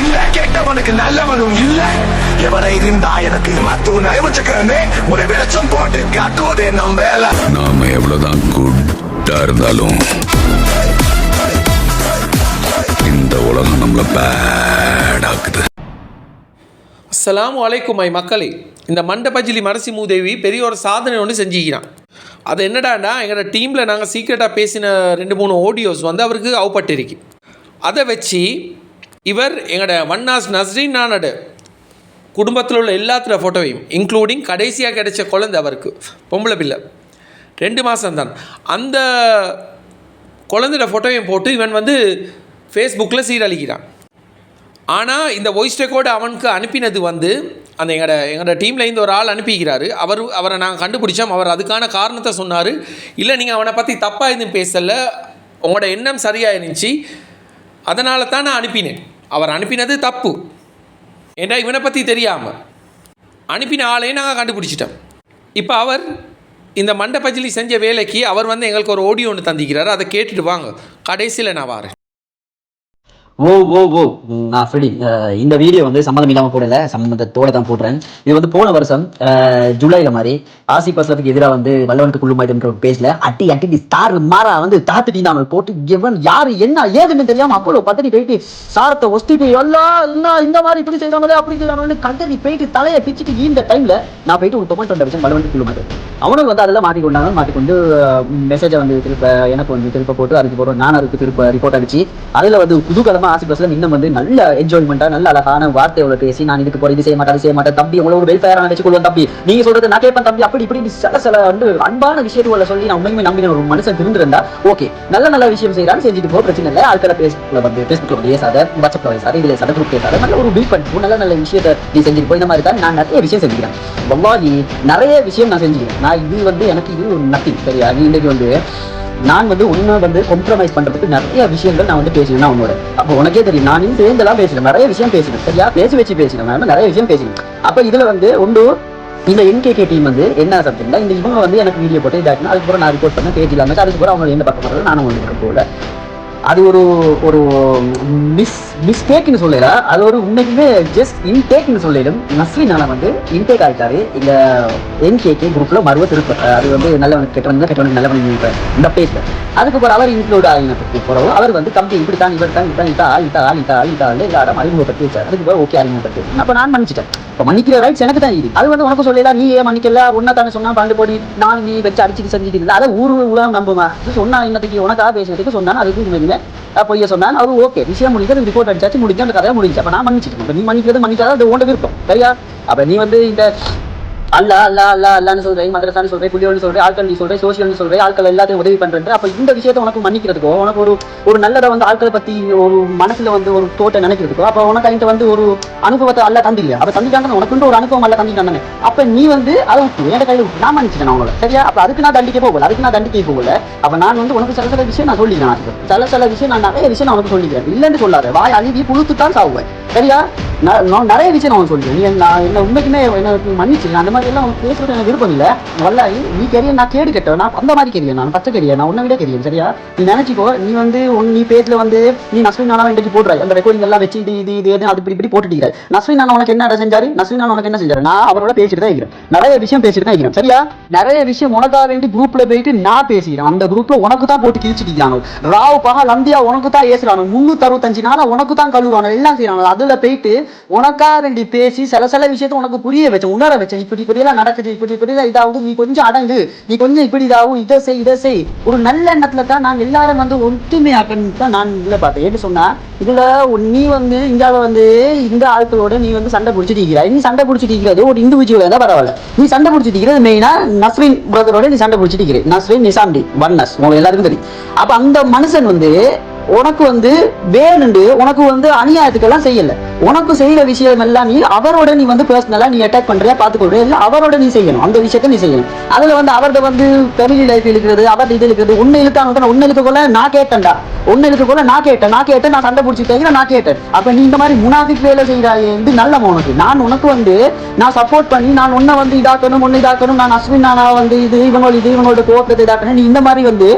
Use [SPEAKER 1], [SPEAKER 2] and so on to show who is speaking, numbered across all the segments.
[SPEAKER 1] இல்ல, கெட்டவனுக்கு நல்லவனும் இல்ல. எவனை இருந்தா எனக்கு மத்தவன் அறிவச்சுக்கிறனே, ஒரு வெளிச்சம் போட்டு காட்டுவதே நம் வேலை.
[SPEAKER 2] நாம எவ்வளவுதான் குட்டா இருந்தாலும் இந்த உலகம் நம்மள பேடாக்குது.
[SPEAKER 3] அஸ்ஸலாமு அலைக்கும் மை மக்களே. இந்த மண்டபஜிலி மரசி மூதேவி பெரிய ஒரு சாதனை ஒன்று செஞ்சுக்கிறான். அது என்னடாண்டா, எங்களோட டீமில் நாங்கள் சீக்ரெட்டாக பேசின 2-3 ஆடியோஸ் வந்து அவருக்கு அவுப்பட்டிருக்கு. அதை வச்சு இவர் எங்களோட வன்னாஸ் நஸ்ரீன் நானோட குடும்பத்தில் உள்ள எல்லாத்தோட ஃபோட்டோவையும் இன்க்ளூடிங் கடைசியாக கிடைச்ச குழந்தை, அவருக்கு பொம்பளை பிள்ளை 2 மாதம்தான், அந்த குழந்தையோட ஃபோட்டோவையும் போட்டு இவன் வந்து ஃபேஸ்புக்கில் சீரழிக்கிறான். ஆனால் இந்த வாய்ஸ் ரெக்கார்டு அவனுக்கு அனுப்பினது வந்து அந்த எங்களோட டீமில் இந்த ஒரு ஆள் அனுப்பிக்கிறாரு. அவரை நாங்கள் கண்டுபிடிச்சோம். அவர் அதுக்கான காரணத்தை சொன்னார். இல்லை, நீங்கள் அவனை பற்றி தப்பாக எதுவும் பேசலை, உங்களோட எண்ணம் சரியாக இருந்துச்சு, அதனால தான் நான் அனுப்பினேன். அவர் அனுப்பினது தப்பு. ஏன்னா இவனை பற்றி தெரியாமல் அனுப்பின ஆளையும் நாங்கள் கண்டுபிடிச்சிட்டோம். இப்போ அவர் இந்த மண்டபஜிலி செஞ்ச வேலைக்கு அவர் வந்து எங்களுக்கு ஒரு ஆடியோ ஒன்று தந்திக்கிறாரு. அதை கேட்டுட்டு வாங்க, கடைசியில் நான் வரேன்.
[SPEAKER 4] நான் சொல்லி இந்த வீடியோ வந்து சம்மந்தம் இல்லாமல் போடல, சம்மந்தத்தோட தான் போடுறேன். இது வந்து போன வருஷம் ஜூலைல மாதிரி ஆசிப் அஸ்லத்துக்கு எதிராக வந்து வல்லவனுக்கு குள்ளுமாய்ன்ற பேசல அட்டி ஸ்டார் மாறா வந்து தாத்துட்டு போட்டு எவன் யாரு என்ன ஏதுன்னு தெரியாம அவ்வளோ பத்தடி போயிட்டு சாரத்தை ஒஸ்திட்டு எல்லாம் இந்த மாதிரி இப்படி செய்யறாங்களே அப்படி செய்யறாங்க கண்டறி போயிட்டு தலையை பிச்சுட்டு இந்த டைம்ல நான் போயிட்டு ஒரு 92 வருஷம் வல்லவனுக்கு குள்ளுமாய் அவனுக்கு வந்து அதெல்லாம் மாட்டிக்கொண்டு மெசேஜை வந்து எனக்கு வந்து திருப்ப போட்டு அதுக்கு போகிறோம். நான் அதுக்கு திருப்ப ரிப்போர்ட் அடிச்சு அதில் வந்து புதுகலமாக ஆசிப் அஸ்லம் இன்னும் வந்து நல்ல என்ஜாய்மெண்ட்டாக நல்ல அழகான வார்த்தையோட பேசி நான் இதுக்கு போகிற இது செய்ய மாட்டேன் தம்பி, உங்களை ஒரு வெல்ஃபேரான வச்சுக்கொள்வேன் தம்பி, நீங்க சொல்றது நான் கேட்பேன் தம்பி, அப்படி இப்படி சில வந்து அன்பான விஷயங்களை சொல்லி நான் உண்மையுமே நம்பின ஒரு மனுஷன் இருந்திருந்தா ஓகே, நல்ல விஷயம் செய்யறான்னு செஞ்சுட்டு போ, பிரச்சனை இல்லை. ஆட்களை ஃபேஸ்புக்ல வந்து ஏசாத, வாட்ஸ்அப்ல பேசாத, இதுல சாத, குரூப் பேசாத, நல்ல ஒரு பில்ட் பண்ணி நல்ல விஷயத்தை நீ செஞ்சுட்டு போய் இந்த மாதிரி தான் நான் நிறைய விஷயம் செஞ்சுக்கிறேன். வல்லாஹி நிறைய விஷயம் நான் செஞ்சுக்கிறேன். நான் இது வந்து எனக்கு இது ஒரு நத்திங் சரியா. நீ இன்னைக்கு வந்து நான் வந்து உன்னை வந்து காம்ப்ரமைஸ் பண்றதுக்கு நிறைய விஷயங்கள் நான் வந்து பேசினேன் உன்னோட. அப்போ உனக்கே தெரியும், நான் சேர்ந்தெல்லாம் பேசுறேன், நிறைய விஷயம் பேசுறேன் சரியா, வச்சு பேசுறேன், நிறைய விஷயம் பேசுறேன். அப்ப இதுல வந்து இந்த என்கேகே டீம் வந்து என்ன சப்ஜெக்ட்ல இந்த இவங்க வந்து எனக்கு வீடியோ போட்டு இதாச்சுன்னா அதுக்கப்புறம் நான் ரிப்போர்ட் பண்ண பேஜ் இல்லாமல் அதுக்கப்புறம் அவங்க என்ன பார்க்க போறது நானும் வந்து போகல. அது ஒரு மிஸ்டேக்னு சொல்லல, அது ஒரு உண்மைக்குமே ஜஸ்ட் இன்டேக்னு சொல்லிடும். நஸ்ரீன் நானா வந்து இன்டேக் ஆகிட்டாரு இந்த என்கேகே குரூப்ல மறுவ திருப்ப. அது வந்து நல்லவனுக்கு கெட்டவனுக்கு நல்லவன் இந்த பேஜ்ல. அதுக்கப்புறம் அவர் இன்க்ளூட் ஆகினதுக்கு போறோம். அவர் வந்து தம்பி இப்படித்தான் எல்லாரும் அறிமுகப்படுத்தி வச்சார். அதுக்கப்புறம் ஓகே அறிமுகப்படுத்தி அப்ப நான் மன்னிச்சிட்டேன். இப்போ மன்னிக்கிற ரைட்ஸ் எனக்கு தான் இது. அது வந்து உனக்கு சொல்லலாம், நீ ஏன் மன்னிக்கல, ஒன்னா தானே சொன்னா பாண்டு போடி நான் நீ வச்சு அடிச்சுட்டு செஞ்சுட்டு இல்லை. அதை உலகம் நம்புமா சொன்னா இன்னத்துக்கு உனக்காக பேசுறதுக்கு சொன்னான், அதுக்கு பொய்ய சொன்னான். அவர் ஓகே விஷயம் முடிஞ்சது, ரிப்போர்ட் அடிச்சாச்சு, முடிஞ்சு அந்த கதையை முடிஞ்சு. அப்ப நான் மன்னிச்சிட்டேன். நீ மன்னிக்காத அது உண்ட விருப்பம் சரியா. அப்ப நீ வந்து இந்த அல்லான்னு சொல்றேன், மதரசான்னு சொல்றேன், புள்ளியோன்னு சொல்றேன், ஆட்கள் நீ சொல்றேன், சோசியல்னு சொல்றேன், ஆட்கள் எல்லாத்தையும் உதவி பண்றேன். அப்ப இந்த விஷயத்தை உனக்கு மன்னிக்கிறதுக்கோ, உனக்கு ஒரு நல்லதை வந்து ஆட்களை பத்தி ஒரு மனசுல வந்து ஒரு தோட்ட நினைக்கிறதுக்கோ, அப்ப உனக்கு அங்க வந்து ஒரு அனுபவத்தை அல்ல தந்தில்லையா. அப்ப தந்திட்டாங்க உனக்கு ஒரு அனுபவம் அல்ல தந்திட்டாங்க. அப்ப நீ வந்து அதை விட்டு என் கையில நான் மன்னிச்சிட்டேன் அவங்கள சரியா. அப்ப அதுக்கு நான் தண்டிக்க போகல. அப்ப நான் வந்து உனக்கு சில விஷயம் நான் சொல்லிக்கிறேன், சில விஷயம் நான் நிறைய விஷயம் நான் உனக்கு சொல்லிக்கிறேன். இல்லைன்னு சொல்லாத, வாய் அழுவி புழுத்துத்தான் சாவுவேன் சரியா. நான் நிறைய விஷயம் நான் சொல்லிக்கிறேன். நீ என்ன உண்மைக்குமே எனக்கு மன்னிச்சிருக்கேன். அந்த மாதிரி எல்லாம் பேசுறது எனக்கு விருப்பம் இல்லை. வல்லாயி நீ கெரியர் நான் கேடு கெட்டேன், நான் அந்த மாதிரி கெரியர், நான் பச்சை கெரியர், நான் உன்னை விட கெரியர் சரியா. நீ நினைச்சிக்கோ, நீ வந்து நீ பேஜ்ல வந்து நீ நஸ்ரீன் நானா இன்றைக்கு போடுறாய் அந்த ரெக்கார்டிங் எல்லாம் வச்சு இது அது இப்படி போட்டுட்டீங்க. நஸ்ரீன் நானா உனக்கு என்ன செஞ்சாரு, நஸ்ரீன் நானா உனக்கு என்ன செஞ்சாரு, நான் அவரோட பேசிட்டு தான் இருக்கிறேன், நிறைய விஷயம் பேசிட்டு தான் இருக்கிறேன் சரியா. நிறைய விஷயம் உனக்காக வேண்டி குரூப்ல போயிட்டு நான் பேசுகிறேன். அந்த குரூப்ல உனக்கு தான் போட்டு கிழிச்சிட்டு ராவ் பகல் லந்தியா உனக்கு தான் ஏசுறாங்க, 365 நாளா உனக்கு தான் கழுவாங்க, எல்லாம் செய்யறாங்க. அதுல போயிட்டு உனக்காக வேண்டி பேசி சில விஷயத்த உனக்கு புரிய வச்சேன், உணர வச்சேன். இப்படியெல்லாம் நடக்குது, இப்படிதான் இதாகும், நீ கொஞ்சம் அடங்கு, நீ கொஞ்சம் இப்படி இதாகும், இதை செய். ஒரு நல்ல எண்ணத்துல தான் நான் எல்லாரும் வந்து ஒற்றுமையாக்கன்னு தான் நான் இதுல பார்த்தேன். ஏன்னு சொன்னா இதுல நீ வந்து இந்தியாவை வந்து இந்த ஆட்களோட நீ வந்து சண்டை பிடிச்சிட்டு இருக்கிறாய். நீ சண்டை பிடிச்சிட்டு இருக்கிறது ஒரு இண்டிவிஜுவல் இருந்தா பரவாயில்ல, நீ சண்டை பிடிச்சிட்டு இருக்கிறது மெயினா நஸ்ரீன் பிரதரோட நீ சண்டை பிடிச்சிட்டு இருக்கிற. நஸ்ரீன் நிசாம்டி வன்னஸ் உங்களுக்கு எல்லாருக்கும் தெரியும். அப்ப அந்த மனுஷன் வந்து உனக்கு வந்து வேணுண்டு உனக்கு வந்து அநியாயத்துக்கெல்லாம் செய்யல. உனக்கு செய்யற விஷயம் எல்லாம் நீ அவரோட நீ வந்து பர்சனலா நீ அட்டாக் பண்றியா பாத்துக்கொள்ற, இல்ல அவரோட நீ செய்யணும், அந்த விஷயத்த நீ செய்யணும். அதுல வந்து அவரது வந்து ஃபேமிலி லைஃப் இருக்கிறது, அவரது இது இருக்கிறது, உன்னை இழுத்தாங்க, உன்னை இழுக்கக்குள்ள நான் கேட்டேன்டா, உன்னை இழுக்கக்குள்ள நான் கேட்டேன், நான் சண்டை பிடிச்சிட்டேன், நான் கேட்டேன். அப்ப நீ இந்த மாதிரி முனாஃபிக் வேலை செய்யறாயே இது நல்ல உனக்கு. நான் உனக்கு வந்து நான் சப்போர்ட் பண்ணி நான் உன்னை வந்து இதாக்கணும், நான் அஸ்வின் நானா வந்து இவங்களோட கோபத்தை இதாக்கணும். நீ இந்த மாதிரி வந்து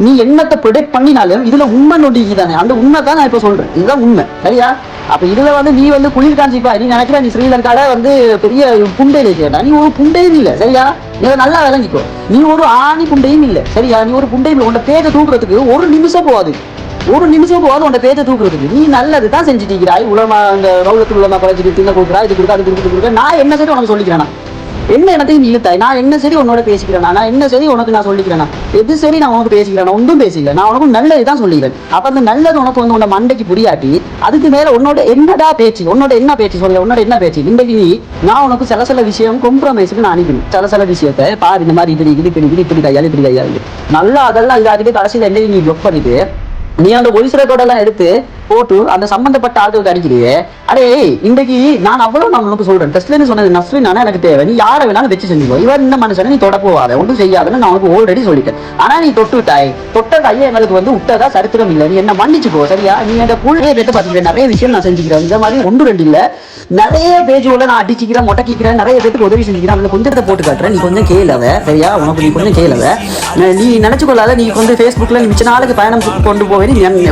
[SPEAKER 4] நீ என்னத்தை ப்ரொடெக்ட் பண்ணினாலும் இதுல உண்மை நொடிக்கு தானே, அந்த உண்மை தான் நான் இப்ப சொல்றேன், இதுதான் உண்மை சரியா. அப்ப இதுல வந்து நீ வந்து குளிர் காஞ்சிப்பா, நீ நினைக்கிற நீ ஸ்ரீலங்கால வந்து பெரிய புண்டை கேட்டா, நீ ஒரு புண்டையும் இல்ல சரியா. நீ நல்லா விளங்கிக்கோ, நீ ஒரு ஆணி புண்டையும் இல்ல சரியா. நீ ஒரு புண்டையும் இல்லை. உன்னை பேஜை தூக்குறதுக்கு ஒரு நிமிஷம் போகாது, ஒரு நிமிஷம் போகாது உன்னை பேஜை தூக்குறதுக்கு. நீ நல்லது தான் செஞ்சுட்டீங்கிறாய். உலமா இந்த ரவுலத்து உலமா குறைச்சிட்டு தின்ன கொடுக்குறா, இது கொடுக்கா, அது கொடுக்க. நான் என்ன சரி உனக்கு சொல்லிக்கிறேன்னா, என்ன இடத்தையும் நீ இழுத்தாய். நான் என்ன சரி உன்னோட பேசிக்கிறேன், நான் என்ன சரி உனக்கு நான் சொல்லிக்கிறேன், எது சரி நான் உனக்கு பேசிக்கிறேன், ஒன்றும் பேசிக்கல. நான் உனக்கு நல்லது தான் சொல்லிக்கிறேன். அப்ப அந்த நல்லது உனக்கு வந்து உன்னை மண்டைக்கு புரியாட்டி அதுக்கு மேல உன்னோட என்னடா பேச்சு, உன்னோட என்ன பேச்சு சொல்ல, உன்னோட என்ன பேச்சு. இன்றைக்கு நீ நான் உனக்கு சில விஷயம் காம்ப்ரமைஸுக்கு நான் அனுப்பினேன். சில விஷயத்தை பாரு, இந்த மாதிரி இப்படி கையாளு நல்லா அதெல்லாம் இதாகிட்டு கடைசியில் என்ன நீ பிளாக் பண்ணிட்டு நீ அந்த வாய்ஸ் ரெக்கார்ட் எல்லாம் எடுத்து போட்டு அந்த சம்பந்தப்பட்ட ஆளுக்கு அடிக்கிறியே. அடே இன்றைக்கு நான் அவ்வளவு நான் உனக்கு சொல்றேன், டெஸ்ட்ல சொன்னது நஸ்ரின் எனக்கு தேவை, நீ யாரை வேணாலும் வச்சு செஞ்சுக்கோ, இவன் இந்த மனுஷனை நீ தொட போவாத, ஒன்றும் செய்யாதுன்னு நான் உனக்கு ஆல்ரெடி சொல்லிட்டேன். ஆனா நீ தொட்டு விட்டாய், தொட்ட கையை எங்களுக்கு வந்து விட்டதா சரித்திரம் இல்லை. நீ என்ன மன்னிச்சுக்கோ சரியா. நீ என் புள்ளைய பேட்டு பார்த்துக்கிறேன், நிறைய விஷயம் நான் செஞ்சுக்கிறேன். இந்த மாதிரி 1 2 இல்ல, நிறைய பேஜுகளை நான் அடிச்சுக்கிறேன், மொட்டைக்கிறேன், நிறைய பேருக்கு உதவி செஞ்சுக்கிறேன். அதுல கொஞ்சத்தை போட்டு காட்டுறேன், நீ கொஞ்சம் கேளவ சரியா. உனக்கு நீ கொஞ்சம் கேளவ, நீ நினைச்சுக்கொள்ளாத. நீ வந்து ஃபேஸ்புக்ல நீ மிச்ச நாளுக்கு பயணம் கொண்டு போவேன்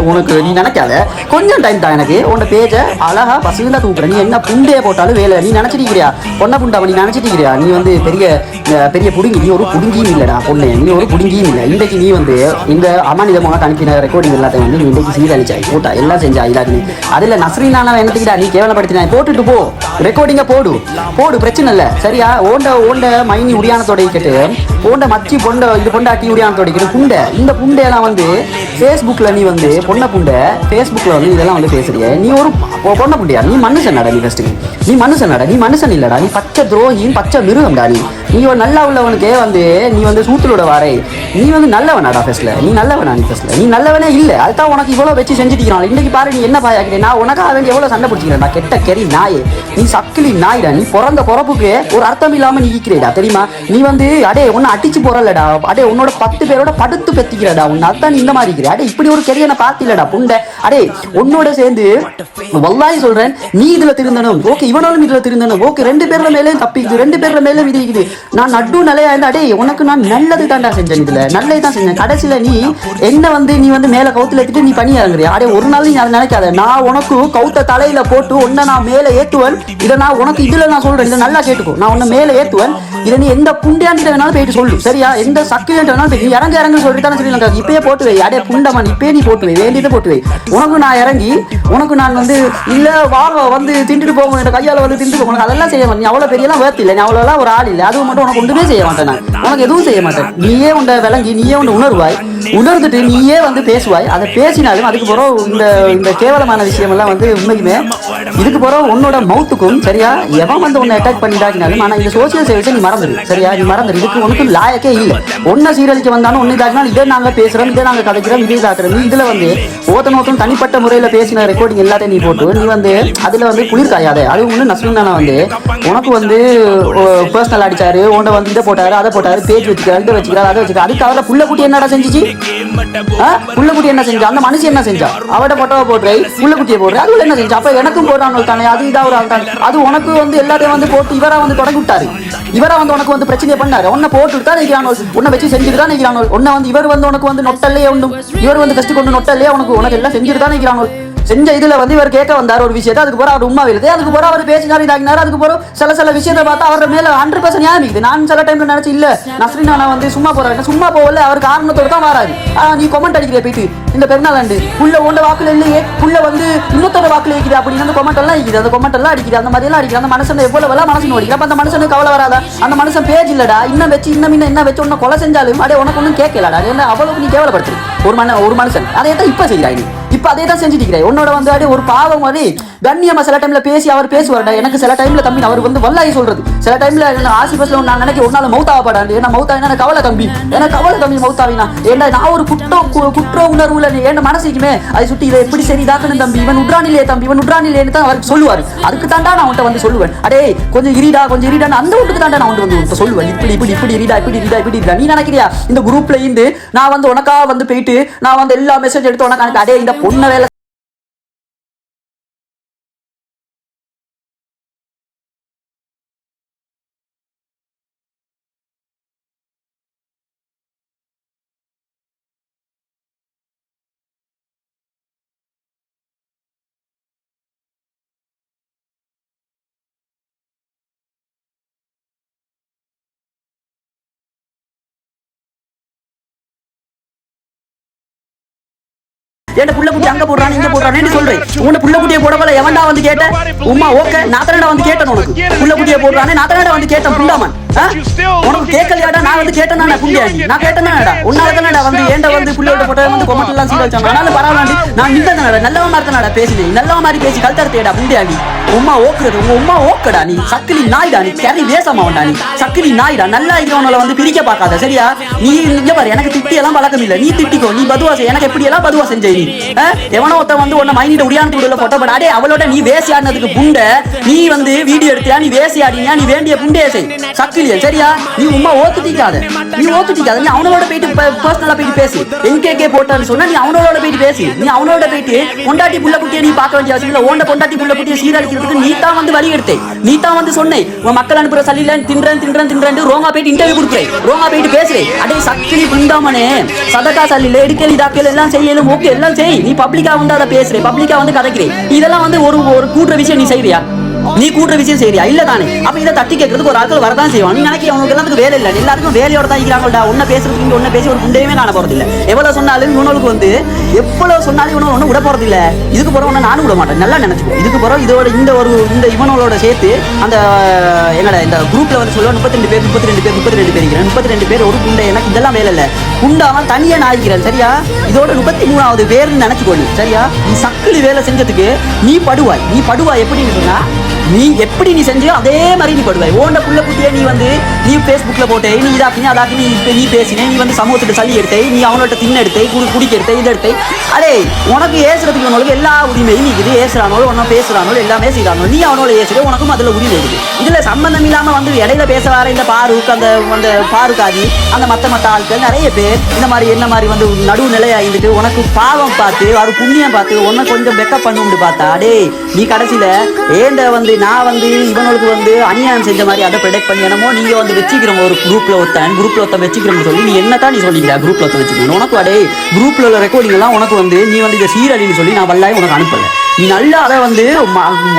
[SPEAKER 4] உனக்கு நீ நினைக்காத. கொஞ்சம் டைம் தான் எனக்கு. உன் பேஜை அழகா பசுல தூக்குற. நீ என்ன புண்டையை போட்டாலும் வேலை. நீ நினைச்சிருக்கிறியா பொண்ணை புண்டாவை, நீ நினைச்சிருக்கிறியா நீ வந்து பெரிய பெரிய புடுங்கி. நீ ஒரு புடுங்கியும் இல்லடா பொண்ணு, நீ ஒரு புடுங்கியும் இல்லை. இன்றைக்கு நீ வந்து இந்த அமானிதமாக அனுப்பின ரெக்கார்டிங் எல்லாத்தையும் வந்து நீ இன்றைக்கு சீரழிச்சாய், போட்டா எல்லாம் செஞ்சா இதாக்கு. அதுல நஸ்ரீனான என்னத்துக்கிட்டா நீ கேவலப்படுத்தினாய். போட்டுட்டு போ, ரெக்கார்டிங்க போடு போடு, பிரச்சனை இல்லை சரியா. ஓண்ட மைனி உரியானத்தோட கேட்டு ஓண்ட மச்சி இது பொண்டாட்டி உரியானத்தோட கேட்டு புண்டை. இந்த புண்டையெல்லாம் வந்து ஃபேஸ்புக்கில் நீ வந்து பொண்ணை புண்டை ஃபேஸ்புக்கில் வந்து இதெல்லாம் வந்து பேசுறிய. நீ ஒரு பொண்ணை புண்டையா? நீ மனுஷனாடா? நீ ஃபஸ்ட்டுக்கு நீ மனுஷனாடா? நீ மனுஷன் இல்லடா, நீ பச்சை துரோகின் பச்சை மிருகம்டா. நீ ஒரு நல்லா உள்ளவனுக்கே வந்து நீ வந்து சூத்துலோட வாரே. நீ வந்து நல்லவனாடா ஃபர்ஸ்ட்ல? நீ நல்லவனா? நீ ஃபர்ஸ்ட்ல நீ நல்லவனே இல்லை. அதுதான் உனக்கு இவ்வளோ வச்சு செஞ்சுட்டிக்கிறான். இன்னைக்கு பாரு நீ என்ன பாயாக்கிறேன். நான் உனக்காக வேண்டி எவ்வளோ சண்டை பிடிச்சிக்கிறேன்டா. கெட்ட கெரி நாயே, நீ சக்கிலி நாயிடா. நீ பிறந்த பிறப்புக்கு ஒரு அர்த்தம் இல்லாம நீ இருக்கிறேடா தெரியுமா. நீ வந்து அடே உன்னை அடிச்சு போறலடா, அடே உன்னோட 10 பேரோட படுத்து பெத்திக்கிறடா. உன்னை அதான் நீ இந்த மாதிரி இருக்கிற. அடே இப்படி ஒரு கெரியனை பார்த்தில்லடா புண்டை. அடே உன்னோட சேர்ந்து வல்லாஹி சொல்றேன், நீ இதுல திருந்தனும் ஓகே, இவனாலும் இதுல திருந்தனும் ஓகே. 2 பேர்ல மேலேயும் தப்பிக்குது, 2 பேர்ல மேலும் இது இருக்குது. நான் நடு நிலையா இருந்தா அடே உனக்கு நான் நல்லது தாண்டா செஞ்சேன், இதுல நல்லது தான் செஞ்சேன். கடைசியில நீ என்ன வந்து நீ வந்து மேல கவுத்துல ஏத்திட்டு நீ பண்ணி இறங்குறியா. அடே ஒரு நாள் நீ அதை நினைக்காத. நான் உனக்கு கவுத்த தலையில போட்டு உன்னை நான் மேல ஏத்துவன். இதை நான் உனக்கு இதுல நான் சொல்றேன், இதை நல்லா கேட்டுக்கோ. நான் உன்னை மேல ஏத்துவன். இதை நீ எந்த புண்டியாண்டிட்ட வேணாலும் போயிட்டு சொல்லு சரியா. எந்த சக்கிலியன்ட்ட வேணாலும் போய் இறங்க சொல்லிட்டு தானே சொல்லி இப்பயே போட்டு வை. அடே புண்டமான் இப்பயே நீ போட்டு வை, வேண்டியதை போட்டு வை. உனக்கு நான் இறங்கி உனக்கு நான் வந்து இல்ல வாங்க வந்து திண்டுட்டு போவோம், என் கையால வந்து திண்டு போவோம். அதெல்லாம் செய்ய மாட்டேன். நீ அவ்வளவு பெரியெல்லாம் வேர்த்து இல்லை, நீ அவ்வளோலாம் ஒரு ஆள் இல்லை. அதுவும் மட்டும் உனக்கு ஒன்றுமே செய்ய மாட்டேன். நான் உனக்கு எதுவும் செய்ய மாட்டேன். நீயே உண்ட விளங்கி நீயே உண்ட உணர்வாய், உணர்ந்துட்டு நீயே வந்து பேசுவாய். அதை பேசினாலும் அதுக்கு பிறகு இந்த கேவலமான விஷயம் எல்லாம் வந்து உண்மைக்குமே இதுக்கு பிறகு உன்னோட மவுத்துக்கும் சரியா. எவன் வந்து உன்னை அட்டாக் பண்ணிட்டாக்கினாலும் ஆனா இந்த சோசியல் சர்வீஸை நீ மறந்துடு சரியா. நீ மறந்துடு. இதுக்கு உனக்கு லாயக்கே இல்லை. ஒன்ன சீரழிக்க வந்தாலும் ஒன்னு இதாக்கினாலும் இதை நாங்க பேசுறோம், இதை நாங்க கதைக்கிறோம், இதே இதாக்குறோம். நீ இதுல வந்து ஒருத்தனும் தனிப்பட்ட முறையில பேசின ரெக்கார்டிங் எல்லாத்தையும் நீ போட்டு நீ வந்து அதுல வந்து குளிர் காயாதே. அது ஒண்ணு நஸ்ரீனானா வந்து உனக்கு வந்து பர்சனல் அடிச்சாரு, உன்னை வந்து இதை போட்டாரு, அதை போட்டாரு, பேஜ் வச்சுக்கிறாரு, இதை வச்சுக்கிறாரு, அதை வச்சுக்கிறாரு. அதுக்கு அவரை புள்ள குட்டி என்னடா செஞ்சிச்சு? புள்ள குட்டி என்ன செஞ்சா? அந்த மனுஷன் என்ன செஞ்சா? அவட போட்டோவை போடுற, புள்ள குட்டியை போடுற, அதுல என்ன செஞ்சா? அப்ப எனக்கும் போடுறாங்க தானே, அது இதா ஒரு ஆள் தானே. அது உனக்கு வந்து எல்லாத்தையும் வந்து போட்டு இவரா வந்து தொடங்கி விட்டாரு. இவரா வந்து உனக்கு வந்து பிரச்சனையை பண்ணாரு. உன்னை போட்டு தான் நிற்கிறானோ, உன்னை வச்சு செஞ்சுட்டு தான் நிற்கிறானோ. உன்னை வந்து இவர் வந்து உனக்கு வந்து நொட்டல்லையே உண்டும், இவர் வந்து கஷ்டி கொண்டு நொட்டல்லையே உனக்கு எல்லாம் செஞ்சுட்டு தான் நிற்கிறானோ. செஞ்ச இதுல வந்து இவர் கேட்க வந்தார் ஒரு விஷயத்தை, அதுக்கு போற அவர் உண்மை வருது, அதுக்கு போற அவர் பேசினார் இதாகினார். அதுக்கு போற சில விஷயத்தை பார்த்தா அவர் மேல 100% ஞாபகம் இருக்குது. நான் சில டைம்ல நினைச்சு இல்ல நஸ்ரீனா வந்து சும்மா போறாரு, சும்மா போகல, அவர் காரணத்தோடு தான் வராது. நீ கமெண்ட் அடிக்கிற போயிட்டு இந்த பெருநாளாண்டு புள்ள உண்ட வாக்குல இல்லையே, புள்ள வந்து இன்னொத்தோட வாக்குல இருக்குது அப்படின்னு அந்த கமெண்ட் எல்லாம் இருக்குது. அந்த கமெண்ட் எல்லாம் அடிக்குது, அந்த மாதிரி எல்லாம் அடிக்குது. அந்த மனுஷன் எவ்வளவு மனசு ஓடிக்கிற. அப்ப அந்த மனுஷனுக்கு கவலை வராதா? அந்த மனுஷன் பேஜ் இல்லடா, இன்னும் வச்சு என்ன வச்சு ஒன்னு கொலை செஞ்சாலும் அடே உனக்கு ஒன்றும் கேட்கலடா. என்ன அவ்வளவுக்கு நீ கேவலப்படுத்து ஒரு மனுஷன். அதை தான் இப்ப செய்கிறாய். இப்ப அதே தான் செஞ்சுட்டு உன்னோட வந்து அடி ஒரு பாவம் மாதிரி கண்ணியமா சில டைம்ல பேசி அவர் பேசுவார்டா. எனக்கு சில டைம்ல தம்பி அவர் வந்து வல்லாகி சொல்றது சில டைம்ல ஆசிபஸ்ல நான் நினைக்க ஒரு நாள் மௌத்தாவாடாண்டு. ஏன்னா மௌத்தா என்ன கவலை தம்பி, எனக்கு கவலை தம்பி மௌத்தாவினா. ஏன்னா நான் ஒரு குற்ற உணர்வுல என்ன மனசுக்குமே அதை சுட்டி இதை எப்படி சரி இதாக்கணும் தம்பி, இவன் உட்ரானிலே தம்பி, இவன் உட்ரானிலேன்னு தான் அவருக்கு சொல்லுவாரு. அதுக்கு தாண்டா நான் உன்ட்ட வந்து சொல்லுவேன், அடே கொஞ்சம் இருடா அந்த வீட்டுக்கு தாண்டா நான் வந்து சொல்லுவேன். இப்படி இருடா. நீ நினைக்கிறியா இந்த குரூப்ல இருந்து நான் வந்து உனக்கா வந்து போயிட்டு நான் வந்து எல்லா மெசேஜ் எடுத்து உனக்கு அடே இந்த பொண்ணை வேலை என் புள்ள குட்டி அங்க போடுறான் இங்க போடுறான்னு சொல்றேன். உன்னை புள்ள குட்டியை போடப்பல எவன்டா வந்து கேட்டேன்? உமா ஓகே நான் தானடா வந்து கேட்டேன். உனக்கு புள்ள குட்டியை போடுறானே நான் தானடா வந்து கேட்டேன். புண்டாமன் உனக்கு கேட்கலையாடா? நான் வந்து கேட்டேன். புண்டியாடி நான் கேட்டேன்டா. உன்னால தானடா வந்து ஏண்ட வந்து புள்ளையோட போட்ட வந்து கொமெண்ட் எல்லாம் சீட வச்சாங்க. ஆனாலும் பரவாயில்லாண்டி நான் நின்றதனடா. நல்லவன் மாதிரி தானடா பேசினேன். நல்லவன் மாதிரி பேசி கல்தரத்தேடா புண்டியாடி. உமா ஓக்குறது உங்க உமா ஓக்கடா. நீ சக்கிலி நாய்டா. நீ கறி வேசமா உண்டா. நீ சக்கிலி நாய்டா. நல்லா இருக்கிறவனால வந்து பிரிக்க பார்க்காத சரியா? நீ இங்க பாரு எனக்கு திட்டி எல்லாம் பழக்கம் இல்ல. நீ திட்டிக்கோ. நீ பதுவா செய். எனக்கு எப்படி எல்லாம் பதுவா செஞ்ச நீ? எவனோ ஒருத்த வந்து உன்னை மைனிட உடியான் தூடல போட்டோ போட அடே அவளோட நீ வேசி ஆடினதுக்கு புண்டை. நீ வந்து வீடியோ எடுத்தியா? நீ வேசி ஆடினியா? நீ வேண்டிய புண்டையை செய் சக்கிலிய சரியா? நீ உமா ஓத்துட்டிக்காத. நீ ஓத்துட்டிக்காத. நீ அவனோட போயிட்டு பர்சனலா போயிட்டு பேசு. என்கே போட்டான்னு சொன்னா நீ அவனோட போயிட்டு பேசி. நீ அவனோட போயிட்டு பொண்டாட்டி புள்ள குட்டியை நீ பார்க்க வேண்டிய அவசியம் இல்ல. ஓண்ட பொண்டாட்டி புள்ள குட்டியை சீரழிக்கிறதுக்கு நீ தான் வந்து வழி எடுத்தே. நீ தான் வந்து சொன்னே உன் மக்கள் அனுப்புற சல்லில தின்றேன் ரோங்கா போயிட்டு இன்டர்வியூ கொடுக்குறேன். ரோங்கா போயிட்டு பேசுறேன். அடே சக்கிலி புண்டாமனே சதக்கா சல்லில எடுக்கல் இதாக்கல் எல்லாம் செய்யலும் ஓகே எல்லாம் செய். நீ பப்ளிக்கா வந்து அதை பேசுறேன். பப்ளிக்கா வந்து கதைக்கிறேன். இதெல்லாம் வந்து ஒரு கூட்டுற விஷயம் நீ செய்வியா? நீ கூட்டுற விஷயம் செய்யறியா? இல்ல தானே? அப்ப இதை தட்டி கேட்கறதுக்கு ஒரு ஆட்கள் வரதான் செய்வான். நீ நினைக்க அவங்களுக்கு எல்லாத்துக்கும் வேலை இல்லை. எல்லாருக்கும் வேலையோட தான் இருக்கிறாங்கடா. ஒன்ன பேசுறதுக்கு ஒன்ன பேசி ஒரு குண்டையுமே காண போறது இல்ல. எவ்வளவு சொன்னாலும் இவனுக்கு வந்து எவ்வளவு சொன்னாலும் இவனும் ஒன்னும் விட போறது இல்ல. இதுக்கு போற ஒன்னு நானும் விட மாட்டேன். நல்லா நினைச்சுக்கோ. இதுக்கு போற இதோட இந்த இவனோட சேர்த்து அந்த எங்கட இந்த குரூப்ல வந்து சொல்லுவா 32 பேர் 32 பேர் ஒரு குண்டை. எனக்கு இதெல்லாம் வேலை இல்ல. குண்டாம தனியா நாய்க்கிறேன் சரியா? இதோட 33வது பேர்னு நினைச்சுக்கோ நீ சரியா? நீ சக்கிலி வேலை செஞ்சதுக்கு நீ படுவாய் எப்படின்னு சொன்னா நீ எப்படி நீ செஞ்சியோ அதே மாதிரி நீ படுவாய். ஓண்ட புள்ள குட்டியை நீ வந்து நீ பேஸ்புக்ல போட்டே நீ இதாக்கி அதாக்கி நீ பேசினே. நீ வந்து சமூகத்துக்கு சளி எடுத்தே. நீ அவனோட தின்ன எடுத்தே குடிக்க எடுத்தே இதை எடுத்தே. அடே உனக்கு ஏசுறதுக்கு உனக்கு எல்லா உரிமையும் இருக்குது. ஏசுறானோ ஒன்னும் பேசுறானோ எல்லாமே செய்யறானோ நீ அவனோட ஏசுற உனக்கும் அதுல உரிமை இருக்குது. இதுல சம்பந்தம் இல்லாம வந்து இடையில பேச வர இந்த பாருக்கு அந்த பாருக்காதி அந்த மத்த ஆட்கள் நிறைய பேர் இந்த மாதிரி என்ன மாதிரி வந்து நடுவு நிலையாயிட்டு உனக்கு பாவம் பார்த்து ஒரு புண்ணியம் பார்த்து உன்னை கொஞ்சம் பெக்கப் பண்ணு பார்த்தா அடே நீ கடைசியில ஏண்ட வந்து நான் வந்து இவனுக்கு வந்து அநியாயம் செஞ்ச மாதிரி அதை ப்ரொடெக்ட் பண்ணி என்னமோ நீங்க வந்து வச்சுக்கிறோம். ஒரு குரூப்ல ஒருத்தன் வச்சுக்கிறோம் சொல்லி நீ என்னத்தான் நீ சொல்லிக்கிற குரூப்ல ஒருத்த வச்சுக்கணும். உனக்கு அடே குரூப்ல உள்ள ரெக்கார்டிங் எல்லாம் உனக்கு வந்து நீ வந்து இதை சீரழின்னு சொல்லி நான் வல்லாய் உனக்கு அனுப்பல. நீ நல்லா அதை வந்து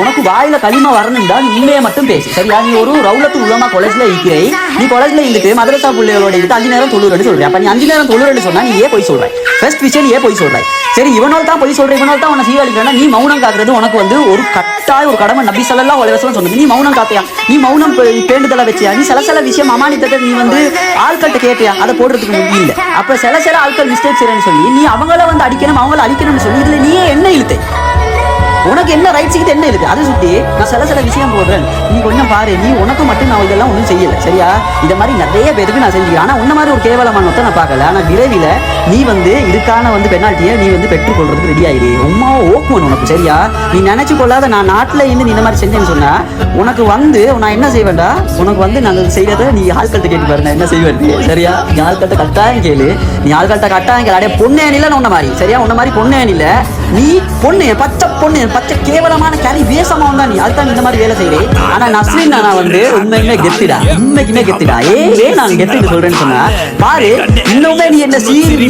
[SPEAKER 4] உனக்கு வாயில களிமா வரணும்டா. நீ உண்மையை மட்டும் பேசு சரியா? நீ ஒரு ரவுலத்து உள்ளமா காலேஜ்ல இருக்கிறே. நீ காலேஜ்ல இருந்துட்டு மதரசா பிள்ளைகளோட இருந்துட்டு 5 நேரம் தொழுறேன்னு சொல்றேன். அப்ப நீ 5 நேரம் தொழுறேன்னு சொன்னா நீ ஏன் போய் சொல்றாய்? ஃபர்ஸ்ட் விஷயம் நீ ஏன் போய் சொல்றாய்? சரி இவனால் தான் போய் சொல்ற. இவனால் தான் உன்னை சீரழிக்கிறா. நீ மௌனம் காக்குறது உனக்கு வந்து ஒரு கட்டாய ஒரு கடமை. நபி ஸல்லல்லாஹு அலைஹி வஸல்லம் சொன்னது. நீ மௌனம் காத்தியா? நீ மௌனம் பேண்டுதலை வச்சியா? நீ சில விஷயம் அமானித்தத்தை நீ வந்து ஆட்கள்கிட்ட கேட்டியா? அதை போடுறதுக்கு இல்ல. அப்ப சில ஆட்கள் மிஸ்டேக் செய்யறேன்னு சொல்லி நீ அவங்கள வந்து அடிக்கணும் அவங்கள அழிக்கணும்னு சொல்லி இதுல நீயே என்ன இழுத்தை? உனக்கு என்ன ரைட்ஸ் கிட்ட என்ன இருக்கு? அதை சுட்டி நான் சில விஷயம் போடுறேன். நீ கொஞ்சம் பாரு. நீ உனக்கு மட்டும் நான் இதெல்லாம் ஒன்றும் செய்யல சரியா? இதை மாதிரி நிறைய பேருக்கு நான் செஞ்சுக்கிறேன். ஆனா உன்ன மாதிரி ஒரு கேவலமானத்தை நான் பார்க்கல. ஆனா விரைவில் நீ வந்து இதுக்கான வந்து பெனால்ட்டியை நீ வந்து பெற்றுக்கொள்றதுக்கு ரெடி ஆயிரு. உமா ஓக்குவன் உனக்கு சரியா? நீ நினைச்சு கொள்ளாத நான் நாட்டில் இருந்து நீ இந்த மாதிரி செஞ்சேன்னு சொன்னா உனக்கு வந்து நான் என்ன செய்வேன்டா? உனக்கு வந்து நாங்கள் செய்யறத நீ ஆள்கள்கிட்ட கேட்டு பாரு. நான் என்ன செய்வேன் சரியா? நீ ஆள்கள்கிட்ட கட்டாயம் கேளு. நீ ஆள்கள்கிட்ட கட்டாயம் கேளு. அடைய பொண்ணேனில உன்ன மாதிரி சரியா? உன்ன மாதிரி பொண்ணேனில நீ பச்சை கேவலமான கேரி வேசமா வந்தா நீ அதுதான் இந்த மாதிரி வேலை செய்யறேன். ஆனா நஸ்ரீன் நான் வந்து உண்மைக்குமே கெத்துடா. நான் கெத்துட்டு சொல்றேன்னு சொன்னா பாரு இன்னுமே நீ என்ன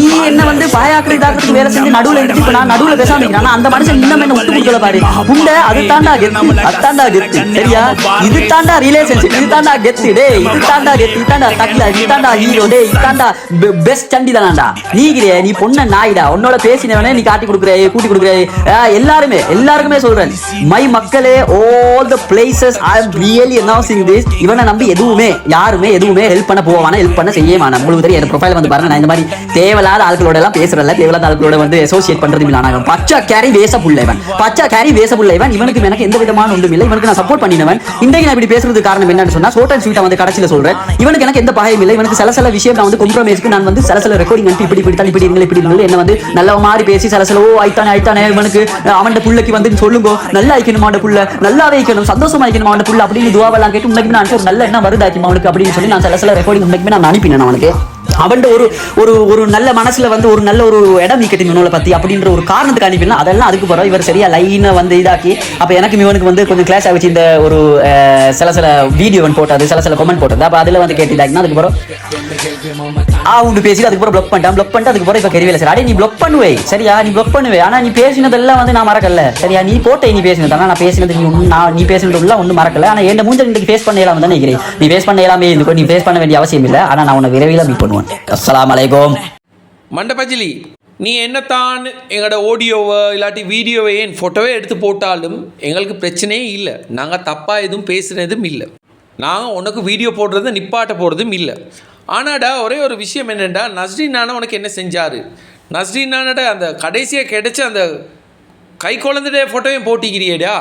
[SPEAKER 4] நீ என்ன வந்து பாயாக்குற இதாக்குறதுக்கு வேலை செஞ்சு நடுவுல இருந்து நான் நடுவுல பேசாம இருக்கிறேன். அந்த மனுஷன் இன்னும் என்ன விட்டு கொடுக்கல பாரு. புண்டை அது தாண்டா கெத்து சரியா? இது தாண்டா ரிலேஷன்ஷிப். இது தாண்டா கெத்து டே. இது தாண்டா கெத்து. இது தாண்டா தக்லா. இது தாண்டா ஹீரோ டே. இது தாண்டா பெஸ்ட் சண்டி தானாண்டா. நீ பொண்ண நாயிடா. உன்னோட பேசினவனே நீ காட்டி கொடுக்குற கூட்டி கொடுக்குற. எல்லாருக்குமே சொல்றேன் மை மக்களே all the places I am really announcing this. இவனை நம்பி யாருமே எதுவுமே ஹெல்ப் பண்ண போவானா ஹெல்ப் பண்ண செய்யவானா. உங்களுக்கு தெரியும் என் ப்ரொஃபைல் வந்து பாருங்க. நான் இந்த மாதிரி தேவையில்லாத ஆட்களோட எல்லாம் பேசுறல. தேவையில்லாத ஆட்களோட வந்து அசோசியேட் பண்றது இல்ல. நான் பச்சை கேரி வேச புள்ள இவன். இவனுக்கு எனக்கு எந்த விதமான ஒன்றும் இல்லை. இவனுக்கு நான் சப்போர்ட் பண்ணினவன். இன்றைக்கு நான் இப்படி பேசுறதுக்கு காரணம் என்னன்னு சொன்னா ஷார்ட் அண்ட் ஸ்வீட்டா வந்து கடைசியில சொல்றேன். இவனுக்கு எனக்கு எந்த பகையும் இல்லை. இவனுக்கு சில விஷயம் நான் வந்து கொம்ப்ரமைஸ்க்கு நான் வந்து சில ரெக்கார்டிங் அனுப்பி இப்படி என்ன வந்து நல்ல மாதிரி பேசி சில ஐத்தானே இவனுக்கு அவன் புள்ளைக்கு வந்து சொல்லுங்க நல்லா வைக்கணும் அவன் புள்ள நல்லாவே வைக்கணும் சந்தோஷமா வைக்கணும் அவன் புள்ள அப்படின்னு துவாவெல்லாம் கேட்டு உண்மைக்கு நான் ஒரு நல்ல என்ன வருதாக்கி அவனுக்கு அப்படின்னு சொல்லி நான் சில ரெக்கார்டிங் உண்மைக்குமே நான் அனுப்பினேன். அவனுக்கு அவன் ஒரு நல்ல மனசுல வந்து ஒரு நல்ல ஒரு இடம் நீக்கட்டின் இவனோட பத்தி அப்படின்ற ஒரு காரணத்துக்கு அனுப்பினா அதெல்லாம் அதுக்கு போறோம். இவர் சரியா லைனை வந்து இதாக்கி அப்ப எனக்கு இவனுக்கு வந்து கொஞ்சம் கிளாஸ் ஆகிச்சு. இந்த ஒரு சில வீடியோ போட்டது சில கமெண்ட் போட்டது. அப்ப அதுல வந்து கேட்டுட்டாங்கன்னா அதுக்கு போறோம் அவன் பேசி அதுக்கு ப்ளாக் பண்ணிட்டு அதுக்கு போற இப்ப கெரியல சார் அடே நீ ப்ளாக் பண்ணுவே சரியா? நீ ப்ளாக் பண்ணுவே. ஆனா நீ பேசினதெல்லாம் வந்து நான் மறக்கல சரியா? நீ போட்டே நீ பேசினது ஆனா நான் பேசினது நீ பேசினது ஒன்றும் மறக்கல. ஆனா என்ன மூஞ்ச இன்னைக்கு ஃபேஸ் பண்ண இயலாம தானே நினைக்கிறேன். நீ ஃபேஸ் பண்ண இயலாமே இருக்கும். நீ ஃபேஸ் பண்ண வேண்டிய அவசியம் இல்லை. ஆனா நான் உன்னை விரைவில் மீட் பண்ணுவேன். அஸ்ஸலாமு அலைக்கும்.
[SPEAKER 3] மண்டபஜிலி நீ என்னத்தான் எங்களோட ஆடியோவை இல்லாட்டி வீடியோவை ஏன் ஃபோட்டோவே எடுத்து போட்டாலும் எங்களுக்கு பிரச்சனையே இல்லை. நாங்கள் தப்பாக எதுவும் பேசுகிறதும் இல்லை. நாங்கள் உனக்கு வீடியோ போடுறத நிப்பாட்ட போகிறதும் இல்லை. ஆனாடா ஒரே ஒரு விஷயம் என்னென்னா, நஸ்ரீன் நானா உனக்கு என்ன செஞ்சார்? நஸ்ரீன் நானோட அந்த கடைசியாக கிடைச்ச அந்த கை குழந்தைய ஃபோட்டோவையும் போட்டிக்கிறியேடா.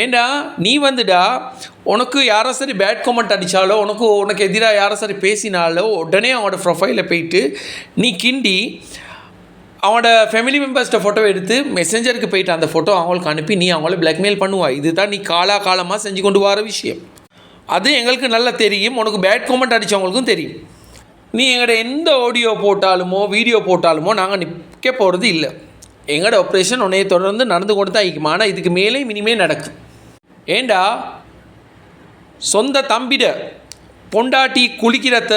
[SPEAKER 3] ஏண்டா நீ வந்துடா உனக்கு யாரோ சரி பேட் கமெண்ட் அடித்தாலோ உனக்கு எதிராக யாரோ சரி பேசினாலோ உடனே அவனோட ப்ரொஃபைலில் போயிட்டு நீ கிண்டி அவனோட ஃபேமிலி மெம்பர்ஸ்ட ஃபோட்டோவை எடுத்து மெசேஞ்சருக்கு போயிட்டு அந்த ஃபோட்டோ அவங்களுக்கு அனுப்பி நீ அவங்கள பிளாக்மெயில் பண்ணுவாய். இதுதான் நீ காலமாக செஞ்சு கொண்டு வர விஷயம். அது எங்களுக்கு நல்லா தெரியும். உனக்கு பேட் கமெண்ட் அடித்தவங்களுக்கும் தெரியும். நீ எங்களோட எந்த ஆடியோ போட்டாலுமோ வீடியோ போட்டாலுமோ நாங்கள் நிற்க போகிறது இல்லை. எங்களோட ஆப்ரேஷன் உன்னைய தொடர்ந்து நடந்து கொண்டு தான் இருக்கும். ஆனால் இதுக்கு மேலே இனிமேல் நடக்கும். ஏண்டா சொந்த தம்பிட பொண்டாட்டி குளிக்கிறத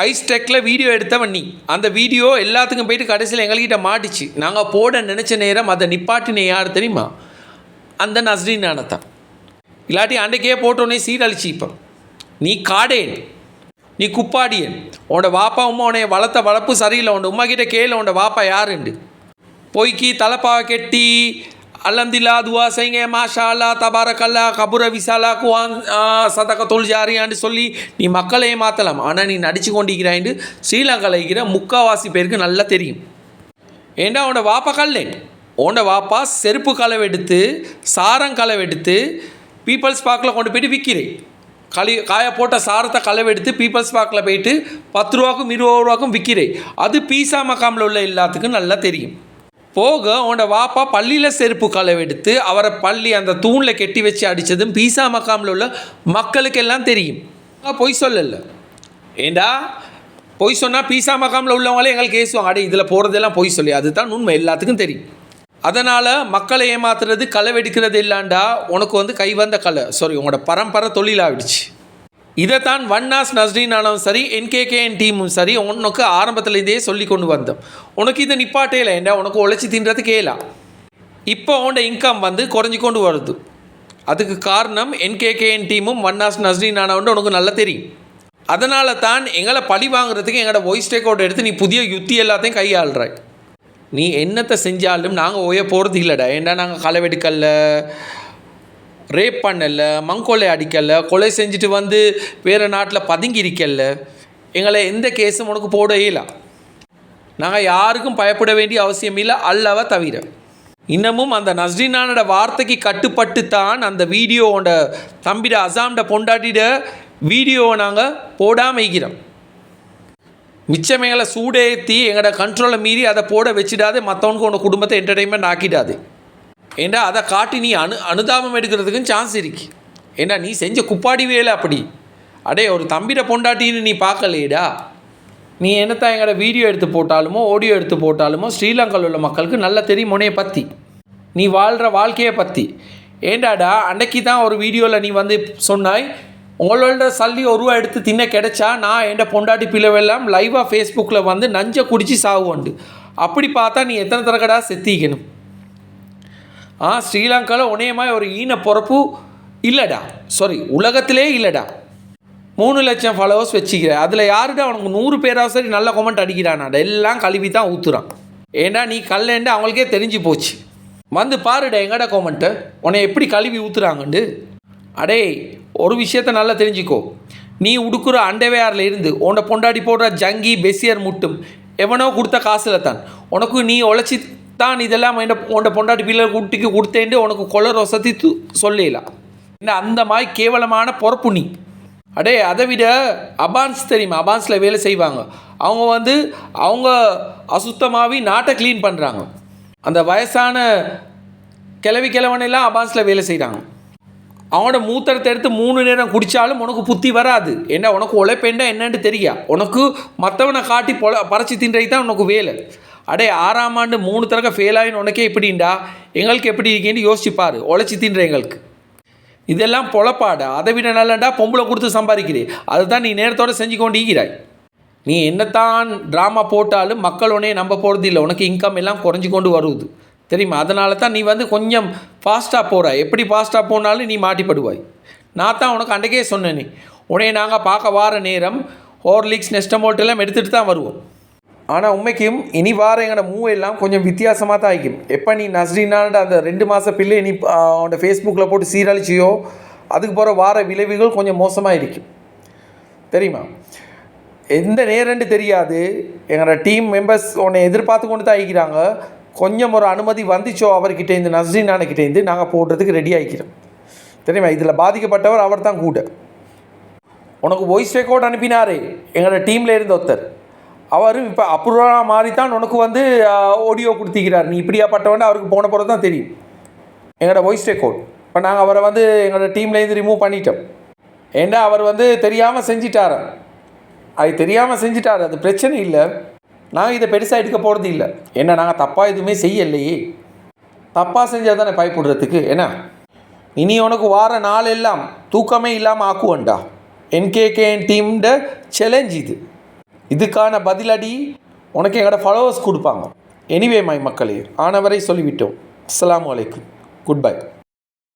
[SPEAKER 3] ஐஸ்டெக்கில் வீடியோ எடுத்தவன் நீ. அந்த வீடியோ எல்லாத்துக்கும் போயிட்டு கடைசியில் எங்கள்கிட்ட மாட்டிச்சு. நாங்கள் போட நினச்ச நேரம் அதை நிப்பாட்டின யார் தெரியுமா? அந்த நஸ்ரீன் நானத்தான். இல்லாட்டி அன்றைக்கே போட்டோன்னே சீரழிச்சு. இப்போ நீ காடேன், நீ குப்பாடியன். உன்னோட வாப்பா உம்மா உன்னைய வளர்த்த வளர்ப்பு சரியில்லை. உன்னோட உம்மா கிட்டே கேளு உன்னோட வாப்பா யாருண்டு. பொய்க்கி தலைப்பாவை கெட்டி அல்ஹம்துலில்லாஹ் துவா செய்யுங்க, மாஷா அல்லா தபாரக்கல்லா கபுர விசாலா குவான் சதக்க தொழில்ஜாரியான்னு சொல்லி நீ மக்களை ஏமாற்றலாம். ஆனால் நீ நடிச்சு கொண்டிருக்கிறாயின்னு ஸ்ரீலங்காவில் இருக்கிற முக்கால்வாசி பேருக்கு நல்லா தெரியும். ஏண்டா உன்னோட வாப்பா கல்லேன். உன்னோட வாப்பா செருப்பு களவெடுத்து சாரங்களவெடுத்து பீப்புள்ஸ் பார்க்கில் கொண்டு போய்ட்டு விற்கிறேன். காய போட்ட சாரத்தை களவெடுத்து பீப்புள்ஸ் பார்க்கில் போயிட்டு 10 ரூபாக்கும் 20 ரூபாக்கும் விற்கிறேன். அது பீஸா மக்காமில் உள்ள எல்லாத்துக்கும் நல்லா தெரியும். போக உன்னோட வாப்பா பள்ளியில் செருப்பு களவெடுத்து அவரை பள்ளி அந்த தூணில் கெட்டி வச்சு அடித்ததும் பீஸா மக்காமில் உள்ள மக்களுக்கெல்லாம் தெரியும். பொய் சொல்லலை. ஏண்டா பொய் சொன்னால் பீஸா மக்காமில் உள்ளவங்களே எங்களுக்கு ஏசுவாங்க. அடே இதில் போகிறதெல்லாம் பொய் சொல்லி. அதுதான் உண்மை, எல்லாத்துக்கும் தெரியும். அதனால் மக்களை ஏமாத்துறது களவெடுக்கிறது இல்லாண்டா உனக்கு கை வந்த உங்களோட பரம்பரை தொழிலாகிடுச்சு. இதைத்தான் வன்னாஸ் நஸ்ரீன் ஆனவும் சரி NKKN டீமும் சரி உனக்கு ஆரம்பத்துலேருந்தே சொல்லி கொண்டு வந்தோம். உனக்கு இதை நிப்பாட்டையில் ஏண்டா உனக்கு உழைச்சி தின்றது கேளா. இப்போ உன்னோட இன்கம் குறைஞ்சி கொண்டு வருது. அதுக்கு காரணம் NKKN டீமும் வன்னாஸ் நஸ்ரீன் ஆனவுண்டு உனக்கு நல்லா தெரியும். அதனால தான் எங்களை பழி வாங்குறதுக்கு எங்களோட வாய்ஸ் டேக்கவுட் எடுத்து நீ புதிய யுத்தி எல்லாத்தையும் கையாளுறாய். நீ என்னத்தை செஞ்சாலும் நாங்கள் ஓய போகிறது இல்லைடா. ஏண்டா நாங்கள் களவெடுக்கல்ல, ரேப் பண்ணலை, மங்கொலை அடிக்கலை, கொலை செஞ்சுட்டு வேறு நாட்டில் பதுங்கி இருக்கல. எங்களை எந்த கேஸும் உனக்கு போட இயலாம். நாங்கள் யாருக்கும் பயப்பட வேண்டிய அவசியம் இல்லை, அல்லவா தவிர. இன்னமும் அந்த நஸ்ரீனானோட வார்த்தைக்கு கட்டுப்பட்டு தான் அந்த வீடியோவோட தம்பிட அசாம்ட பொண்டாட்டிட வீடியோவை நாங்கள் போடாமல் இருக்கிறோம். மிச்சம் எங்களை சூடேற்றி எங்களோட கண்ட்ரோலை மீறி அதை போட வச்சிடாது. மற்றவனுக்கு உன்னோட குடும்பத்தை என்டர்டெயின்மெண்ட் ஆக்கிடாது. ஏண்டா அதை காட்டி நீ அனுதாபம் எடுக்கிறதுக்கும் சான்ஸ் இருக்கு. ஏண்டா நீ செஞ்ச குப்பாடி வேலை அப்படி. அடே ஒரு தம்பிட பொண்டாட்டின்னு நீ பார்க்கலையேடா. நீ என்னத்தான் எங்களோட வீடியோ எடுத்து போட்டாலுமோ ஆடியோ எடுத்து போட்டாலுமோ ஸ்ரீலங்காவில் உள்ள மக்களுக்கு நல்லா தெரியும் உன்னைய பற்றி, நீ வாழ்கிற வாழ்க்கையை பற்றி. ஏண்டாடா அன்னைக்கு தான் ஒரு வீடியோவில் நீ சொன்னாய் உங்களோட சல்லி ₹1 எடுத்து தின்ன கிடைச்சா நான் என் பொண்டாட்டி பிள்ளைவெல்லாம் லைவாக ஃபேஸ்புக்கில் நஞ்சை குடித்து சாகுவோண்டு. அப்படி பார்த்தா நீ எத்தனை தரக்கடா செத்திக்கணும்? ஸ்ரீலங்காவில் உன்னையமாக ஒரு ஈன பொறப்பு இல்லைடா. உலகத்திலே இல்லைடா. 3 லட்சம் ஃபாலோவர்ஸ் வச்சுக்கிற. அதில் யாருடா உனக்கு 100 பேராக சரி நல்ல கமெண்ட் அடிக்கிறானாடா. எல்லாம் கழுவி தான் ஊற்றுறான். ஏண்டா நீ கல்லேண்டு அவங்களுக்கே தெரிஞ்சு போச்சு. பாருடா எங்கடா கமெண்ட்டு உன்னை எப்படி கழுவி ஊற்றுறாங்கண்டு. அடே ஒரு விஷயத்தை நல்லா தெரிஞ்சுக்கோ. நீ உடுக்குற அண்டவேரில் இருந்து உன்னை பொண்டாடி போடுற ஜங்கி பெசியர் முட்டும் எவனோ கொடுத்த காசில் தான் உனக்கு நீ உழைச்சி தான் இதெல்லாம் உன்னை பொண்டாட்டி பிள்ளை குட்டிக்கு கொடுத்தேன்ட்டு உனக்கு கொலை வசதி சொல்லலாம். என்ன அந்த மாதிரி கேவலமான பொறுப்பு நீ. அடே அதை விட அபான்ஸ் தெரியுமா? அபான்ஸில் வேலை செய்வாங்க. அவங்க அவங்க அசுத்தமாகவே நாட்டை க்ளீன் பண்ணுறாங்க. அந்த வயசான கிழவனெல்லாம் அபான்ஸில் வேலை செய்கிறாங்க. அவனோட மூத்தரத்தை எடுத்து 3 நேரம் குடித்தாலும் உனக்கு புத்தி வராது. ஏன்னா உனக்கு உழைப்பேண்டா என்னன்னு தெரியா. உனக்கு மற்றவனை காட்டி பறைச்சி தின்றது தான் உனக்கு வேலை. அடே 6ஆம் ஆண்டு 3 தடவை ஃபெயில் ஆகின்னு உனக்கே எப்படின்டா எங்களுக்கு எப்படி இருக்கேன்னு யோசிச்சுப்பார். உழைச்சி தின்ற எங்களுக்கு இதெல்லாம் பொழப்பாடா. அதை விட நல்லண்டா பொம்பளை கொடுத்து சம்பாதிக்கிறேன். அதுதான் நீ நேரத்தோடு செஞ்சு கொண்டு ஈகிறாய். நீ என்னத்தான் ட்ராமா போட்டாலும் மக்கள் உடனே நம்ப போகிறது இல்லை. உனக்கு இன்கம் எல்லாம் குறைஞ்சி கொண்டு வருது தெரியுமா? அதனால தான் நீ கொஞ்சம் ஃபாஸ்ட்டாக போகிற. எப்படி ஃபாஸ்ட்டாக போனாலும் நீ மாட்டிப்படுவாய். நான் தான் உனக்கு அன்றைக்கே சொன்னேனே உடனே நாங்கள் பார்க்க வார நேரம் ஹார்லிக்ஸ் நெஸ்டமோல்ட் எல்லாம் எடுத்துகிட்டு தான் வருவோம். ஆனால் உண்மைக்கும் இனி வார எங்களோட மூவ் எல்லாம் கொஞ்சம் வித்தியாசமாக தான் ஆகிக்கும். எப்போ நீ நஸ்ரீனான்ற அந்த 2 மாத பிள்ளை நீ அவனோட ஃபேஸ்புக்கில் போட்டு சீரழிச்சியோ அதுக்கு போகிற வார விளைவுகள் கொஞ்சம் மோசமாக இருக்கும் தெரியுமா. எந்த நேரண்டு தெரியாது. எங்களோட டீம் மெம்பர்ஸ் உன்னை எதிர்பார்த்து கொண்டு தான் ஆகிக்கிறாங்க. கொஞ்சம் ஒரு அனுமதி வந்துச்சோ அவர்கிட்டேருந்து நஸ்ரீனானக்கிட்டேருந்து நாங்கள் போடுறதுக்கு ரெடி ஆகிக்கிறோம் தெரியுமா. இதில் பாதிக்கப்பட்டவர் அவர் தான் கூட. உனக்கு வாய்ஸ் ரெக்கார்ட் அனுப்பினாரே எங்களோட டீமில் இருந்த ஒருத்தர், அவர் இப்போ அப்ரூவலாக மாறி தான் உனக்கு வந்து ஆடியோ கொடுத்திக்கிறார். நீ இப்படியாப்பட்டவன்னு அவருக்கு போன பிறகு தான் தெரியும் எங்களோட வாய்ஸ் ரெக்கார்ட். இப்போ நாங்கள் அவரை வந்து எங்களோட டீம்லேருந்து ரிமூவ் பண்ணிட்டோம். ஏன்னா அவர் வந்து தெரியாமல் செஞ்சிட்டார். அது தெரியாமல் செஞ்சிட்டார், அது பிரச்சனை இல்லை. நாங்கள் இதை பெருசாக எடுக்க போகிறது இல்லை. ஏன்னா நாங்கள் தப்பாக எதுவுமே செய்யலையே. தப்பாக செஞ்சால் தானே பயப்படுறதுக்கு. ஏன்னா இனி உனக்கு வார நாள் எல்லாம் தூக்கமே இல்லாமல் ஆக்குவேன்டா. என்கேகேஎன் டீம்ட சேலஞ்ச் இது. இதுக்கான பதிலடி உனக்கு எங்களோட ஃபாலோவர்ஸ் கொடுப்பாங்க. எனிவே மை மக்களே, ஆனவரை சொல்லிவிட்டோம். அஸ்ஸலாமு அலைக்கும். Good bye.